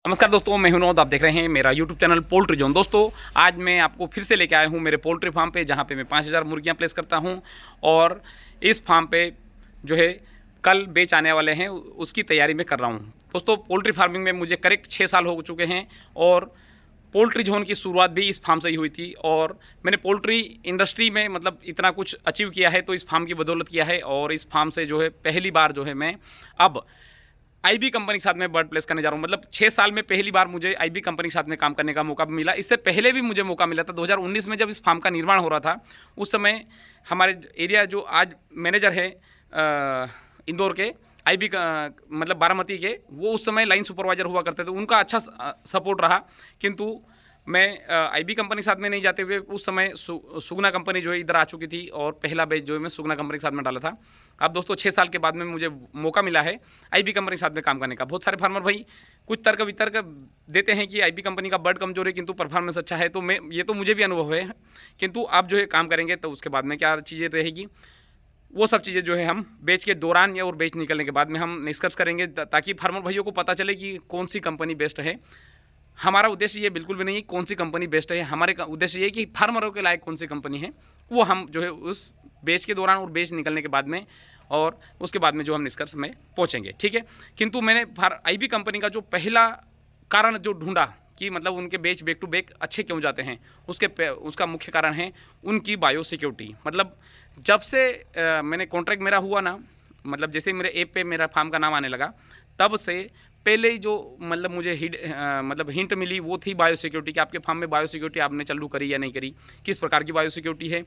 नमस्कार दोस्तों, मैं हूं नौद। आप देख रहे हैं मेरा यूट्यूब चैनल पोल्ट्री जोन। दोस्तों, आज मैं आपको फिर से लेके आया हूं मेरे पोल्ट्री फार्म पे, जहां पे मैं 5000 मुर्गियां प्लेस करता हूं। और इस फार्म पे जो है कल बेच आने वाले हैं, उसकी तैयारी में कर रहा हूं। दोस्तों, पोल्ट्री फार्मिंग में मुझे करेक्ट 6 साल हो चुके हैं और पोल्ट्री जोन की शुरुआत भी इस फार्म से ही हुई थी। और मैंने पोल्ट्री इंडस्ट्री में मतलब इतना कुछ अचीव किया है तो इस फार्म की बदौलत किया है। और इस फार्म से जो है पहली बार जो है मैं अब आईबी कंपनी के साथ में बर्ड प्लेस करने जा रहा हूँ। मतलब 6 साल में पहली बार मुझे आईबी कंपनी के साथ में काम करने का मौका मिला। इससे पहले भी मुझे मौका मिला था 2019 में, जब इस फार्म का निर्माण हो रहा था। उस समय हमारे एरिया जो आज मैनेजर है इंदौर के आईबी का मतलब बारामती के, वो उस समय लाइन सुपरवाइजर हुआ करते थे। उनका अच्छा सपोर्ट रहा। किंतु मैं आईबी कंपनी के साथ में नहीं जाते हुए उस समय सुगना कंपनी जो है इधर आ चुकी थी और पहला बैच जो है मैं सुगना कंपनी के साथ में डाला था। अब दोस्तों 6 साल के बाद में मुझे मौका मिला है आईबी कंपनी के साथ में काम करने का। बहुत सारे फार्मर भाई कुछ तर्क वितर्क देते हैं कि आईबी कंपनी का बर्ड कमजोर है किंतु परफॉर्मेंस अच्छा है। तो मैं ये तो मुझे भी अनुभव है, किंतु आप जो है काम करेंगे तो उसके बाद में क्या चीज़ें रहेगी, वो सब चीज़ें जो है हम बेच के दौरान या और बेच निकलने के बाद में हम निष्कर्ष करेंगे, ताकि फार्मर भाइयों को पता चले कि कौन सी कंपनी बेस्ट है। हमारा उद्देश्य ये बिल्कुल भी नहीं है कौन सी कंपनी बेस्ट है। हमारे उद्देश्य ये कि फार्मरों के लायक कौन सी कंपनी है, वो हम जो है उस बेच के दौरान और बेच निकलने के बाद में और उसके बाद में जो हम निष्कर्ष में पहुँचेंगे, ठीक है। किंतु मैंने आईबी कंपनी का जो पहला कारण जो ढूंढा कि मतलब उनके बेच बैक टू बैक अच्छे क्यों जाते हैं, उसका मुख्य कारण है उनकी बायो सिक्योरिटी। मतलब जब से मैंने कॉन्ट्रैक्ट मेरा हुआ ना, मतलब जैसे मेरे ऐप पे मेरा फार्म का नाम आने लगा, तब से पहले ही जो मतलब मुझे हिंट मिली वो थी बायो सिक्योरिटी कि आपके फार्म में बायो सिक्योरिटी आपने चालू करी या नहीं करी, किस प्रकार की बायो सिक्योरिटी है,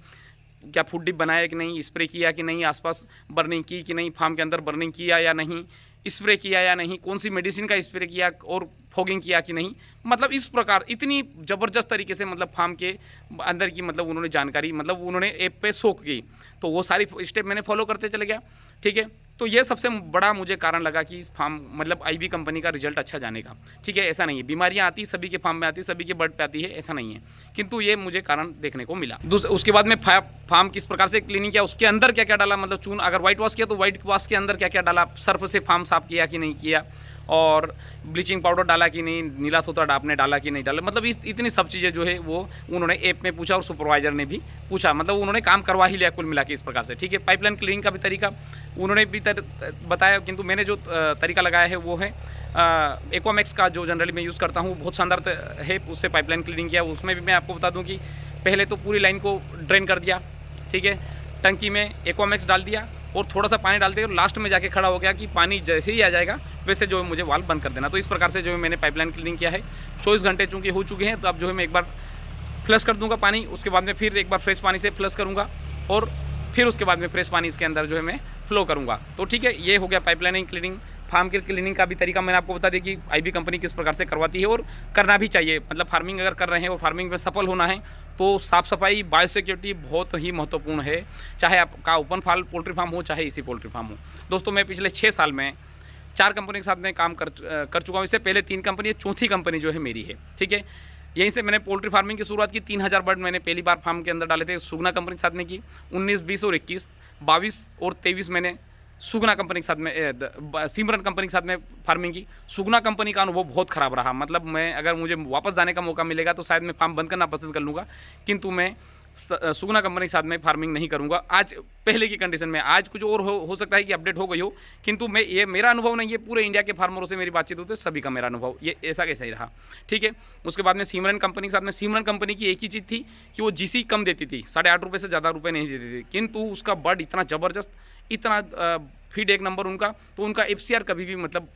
क्या फूड डिप बनाया कि नहीं, स्प्रे किया कि नहीं, आसपास बर्निंग की कि नहीं, फार्म के अंदर बर्निंग किया या नहीं, स्प्रे किया या नहीं, कौन सी मेडिसिन का स्प्रे किया और फॉगिंग किया कि नहीं। मतलब इस प्रकार इतनी ज़बरदस्त तरीके से मतलब फार्म के अंदर की मतलब उन्होंने जानकारी मतलब उन्होंने ऐप पे शो की, तो वो सारी स्टेप मैंने फॉलो करते चले गया, ठीक है। तो ये सबसे बड़ा मुझे कारण लगा कि इस फार्म मतलब आईबी कंपनी का रिजल्ट अच्छा जाने का, ठीक है। ऐसा नहीं है बीमारियां आती सभी के फार्म में आती, सभी के बर्ड पे आती है, ऐसा नहीं है, किंतु ये मुझे कारण देखने को मिला। उसके बाद में फार्म किस प्रकार से क्लीनिंग किया, उसके अंदर क्या क्या डाला, मतलब चून अगर व्हाइट वॉश किया तो व्हाइट वॉश के अंदर क्या क्या डाला, सर्फ से फार्म साफ किया कि नहीं किया, और ब्लीचिंग पाउडर डाला कि नहीं, नीला सोता आपने डाला कि नहीं डाला। मतलब इतनी सब चीज़ें जो है वो उन्होंने ऐप में पूछा और सुपरवाइजर ने भी पूछा, मतलब उन्होंने काम करवा ही लिया कुल मिला के इस प्रकार से, ठीक है। पाइपलाइन क्लीनिंग का भी तरीका उन्होंने भी बताया, किंतु मैंने जो तरीका लगाया है वो है एक्वामैक्स का, जो जनरली मैं यूज़ करता हूँ, बहुत शानदार है। उससे पाइपलाइन क्लीनिंग किया। उसमें भी मैं आपको बता दूँ कि पहले तो पूरी लाइन को ड्रेन कर दिया, ठीक है, टंकी में एक्वामैक्स डाल दिया और थोड़ा सा पानी डालते और लास्ट में जाके खड़ा हो गया कि पानी जैसे ही आ जाएगा वैसे जो है मुझे वाल्व बंद कर देना। तो इस प्रकार से जो है मैंने पाइपलाइन क्लीनिंग किया है। 24 घंटे चूँकि हो चुके हैं, तो अब जो है मैं एक बार फ्लश कर दूंगा पानी, उसके बाद में फिर एक बार फ्रेश पानी से फ्लश करूँगा और फिर उसके बाद में फ्रेश पानी इसके अंदर जो है मैं फ्लो करूँगा। तो ठीक है, ये हो गया पाइपलाइनिंग क्लीनिंग। फार्म की क्लीनिंग का भी तरीका मैंने आपको बता दिया कि आईबी कंपनी किस प्रकार से करवाती है और करना भी चाहिए। मतलब फार्मिंग अगर कर रहे हैं और फार्मिंग में सफल होना है तो साफ़ सफाई बायो सिक्योरिटी बहुत ही महत्वपूर्ण है, चाहे आपका ओपन फार्म पोल्ट्री फार्म हो चाहे इसी पोल्ट्री फार्म हो। दोस्तों, मैं पिछले 6 साल में 4 कंपनी के साथ में काम कर चुका हूँ। इससे पहले 3 कंपनी, चौथी कंपनी जो है मेरी है, ठीक है। यहीं से मैंने पोल्ट्री फार्मिंग की शुरुआत की। 3000 बर्ड मैंने पहली बार फार्म के अंदर डाले थे, सुगना कंपनी के साथ में की। 19, 20 और 21, 22 और 23 मैंने सुगना कंपनी के साथ में सिमरन कंपनी के साथ में फार्मिंग की। सुगना कंपनी का अनुभव बहुत ख़राब रहा। मतलब मैं अगर मुझे वापस जाने का मौका मिलेगा तो शायद मैं फार्म बंद करना पसंद कर लूँगा, किंतु मैं सुगना कंपनी के साथ में फार्मिंग नहीं करूँगा आज पहले की कंडीशन में। आज कुछ और हो सकता है कि अपडेट हो गई हो, किंतु मैं ये मेरा अनुभव नहीं है, पूरे इंडिया के फार्मरों से मेरी बातचीत होती है, सभी का मेरा अनुभव ये ऐसा कैसा ही रहा, ठीक है। उसके बाद में सिमरन कंपनी के साथ में, सिमरन कंपनी की एक ही चीज़ थी कि वो जीसी कम देती थी, 8.5 रुपये से ज़्यादा रुपये नहीं देती थी, किंतु उसका बर्ड इतना ज़बरदस्त, इतना फीड एक नंबर उनका, तो उनका एफसीआर कभी भी मतलब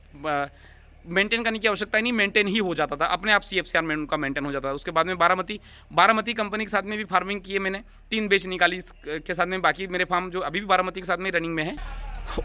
मेंटेन करने की आवश्यकता ही नहीं, मेंटेन ही हो जाता था अपने आप, सीएफसीआर में उनका मेंटेन हो जाता था। उसके बाद में बारामती कंपनी के साथ में भी फार्मिंग की है मैंने, 3 बैच निकाली के साथ में। बाकी मेरे फार्म जो अभी भी बारामती के साथ में रनिंग में है,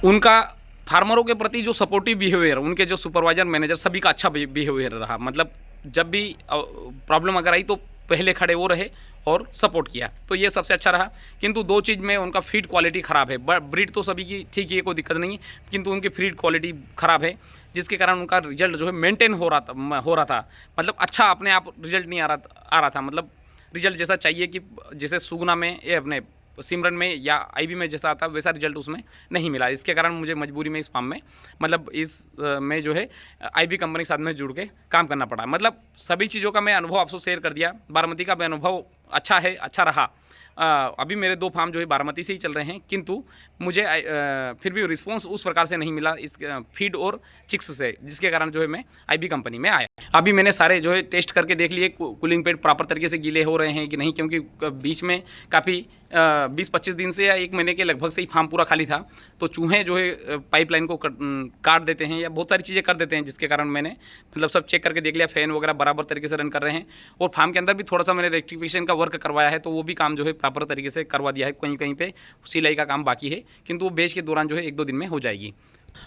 उनका फार्मरों के प्रति जो सपोर्टिव बिहेवियर, उनके जो सुपरवाइजर मैनेजर सभी का अच्छा बिहेवियर रहा। मतलब जब भी प्रॉब्लम अगर आई तो पहले खड़े वो रहे और सपोर्ट किया, तो ये सबसे अच्छा रहा। किंतु 2 चीज़ में उनका फीड क्वालिटी ख़राब है। ब्रीड तो सभी की ठीक है, कोई दिक्कत नहीं है, किंतु उनकी फीड क्वालिटी ख़राब है, जिसके कारण उनका रिजल्ट जो है मेंटेन हो रहा था। मतलब अच्छा अपने आप रिजल्ट नहीं आ रहा था। मतलब रिजल्ट जैसा चाहिए कि जैसे सुगना में ये अपने सिमरन में या आईबी में जैसा आता वैसा रिजल्ट उसमें नहीं मिला। इसके कारण मुझे मजबूरी में इस फार्म में मतलब इस में जो है आईबी कंपनी के साथ में जुड़ के काम करना पड़ा। मतलब सभी चीज़ों का मैं अनुभव आपसे शेयर कर दिया। बारामती का भी अनुभव अच्छा है, अच्छा रहा। अभी मेरे 2 फार्म जो है बारामती से ही चल रहे हैं, किंतु मुझे फिर भी रिस्पांस उस प्रकार से नहीं मिला इस फीड और चिक्स से, जिसके कारण जो है मैं आईबी कंपनी में आया। अभी मैंने सारे जो है टेस्ट करके देख लिए कूलिंग पैड प्रॉपर तरीके से गीले हो रहे हैं कि नहीं, क्योंकि बीच में काफ़ी 20-25 दिन से या 1 महीने के लगभग से ही फार्म पूरा खाली था, तो चूहे जो है पाइपलाइन को काट देते हैं या बहुत सारी चीज़ें कर देते हैं, जिसके कारण मैंने मतलब सब चेक करके देख लिया, फ़ैन वगैरह बराबर तरीके से रन कर रहे हैं। और फार्म के अंदर भी थोड़ा सा मैंने रेक्टिफिकेशन का वर्क करवाया है, तो वो भी काम जो है प्रॉपर तरीके से करवा दिया है। कहीं कहीं पे सिलाई का काम बाकी है, किंतु वो बेच के दौरान जो है 1-2 दिन में हो जाएगी।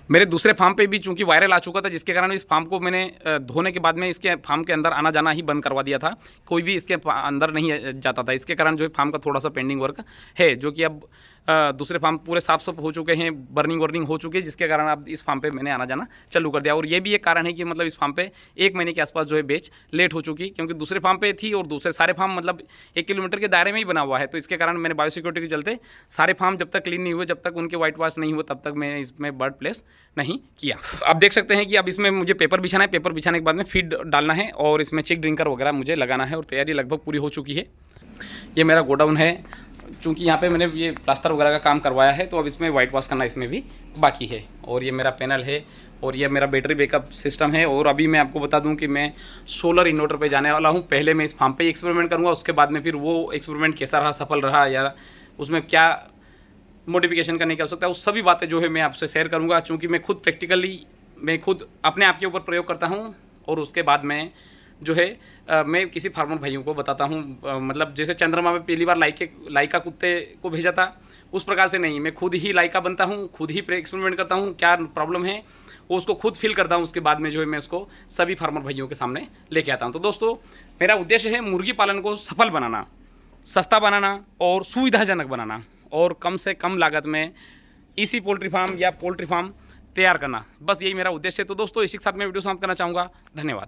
मेरे दूसरे फार्म पे भी चूंकि वायरल आ चुका था, जिसके कारण इस फार्म को मैंने धोने के बाद में इसके फार्म के अंदर आना जाना ही बंद करवा दिया था। कोई भी इसके अंदर नहीं जाता था। इसके कारण जो है फार्म का थोड़ा सा पेंडिंग वर्क है, जो कि अब दूसरे फार्म पूरे साफ हो चुके हैं, बर्निंग वर्निंग हो चुकी है, जिसके कारण अब इस फार्म पे मैंने आना जाना चालू कर दिया। और ये भी एक कारण है कि मतलब इस फार्म पे 1 महीने के आसपास जो है बेच लेट हो चुकी, क्योंकि दूसरे फार्म पे थी और दूसरे सारे फार्म मतलब 1 किलोमीटर के दायरे में ही बना हुआ है। तो इसके कारण मैंने बायोसिक्योरिटी के चलते सारे फार्म जब तक क्लीन नहीं हुए, जब तक उनके वाइट वॉश नहीं हुए, तब तक मैंने इसमें बर्ड प्लेस नहीं किया। आप देख सकते हैं कि अब इसमें मुझे पेपर बिछाना है, पेपर बिछाने के बाद में फीड डालना है और इसमें चिक ड्रिंकर वगैरह मुझे लगाना है, और तैयारी लगभग पूरी हो चुकी है। ये मेरा गोडाउन है, चूँकि यहाँ पे मैंने ये प्लास्टर वगैरह का काम करवाया है, तो अब इसमें वाइट वॉश करना इसमें भी बाकी है। और ये मेरा पैनल है और ये मेरा बैटरी बैकअप सिस्टम है। और अभी मैं आपको बता दूं कि मैं सोलर इन्वर्टर पे जाने वाला हूं। पहले मैं इस फार्म पे एक्सपेरिमेंट करूंगा, उसके बाद में फिर वो एक्सपेरिमेंट कैसा रहा, सफल रहा या उसमें क्या मॉडिफिकेशन करने की आवश्यकता है, उस सभी बातें जो है मैं आपसे शेयर करूँगा। चूँकि मैं खुद प्रैक्टिकली मैं खुद अपने आप के ऊपर प्रयोग करता हूँ, और उसके बाद में जो है मैं किसी फार्मर भाइयों को बताता हूँ। मतलब जैसे चंद्रमा में पहली बार लाइका कुत्ते को भेजा था, उस प्रकार से नहीं, मैं खुद ही लाइका बनता हूँ, खुद ही एक्सपेरिमेंट करता हूँ, क्या प्रॉब्लम है वो उसको खुद फील करता हूँ। उसके बाद में जो है मैं उसको सभी फार्मर भाइयों के सामने लेके आता हूँ। तो दोस्तों, मेरा उद्देश्य है मुर्गी पालन को सफल बनाना, सस्ता बनाना और सुविधाजनक बनाना, और कम से कम लागत में इसी पोल्ट्री फार्म या पोल्ट्री फार्म तैयार करना। बस यही मेरा उद्देश्य है। तो दोस्तों, इसी के साथ मैं वीडियो समाप्त करना चाहूँगा। धन्यवाद।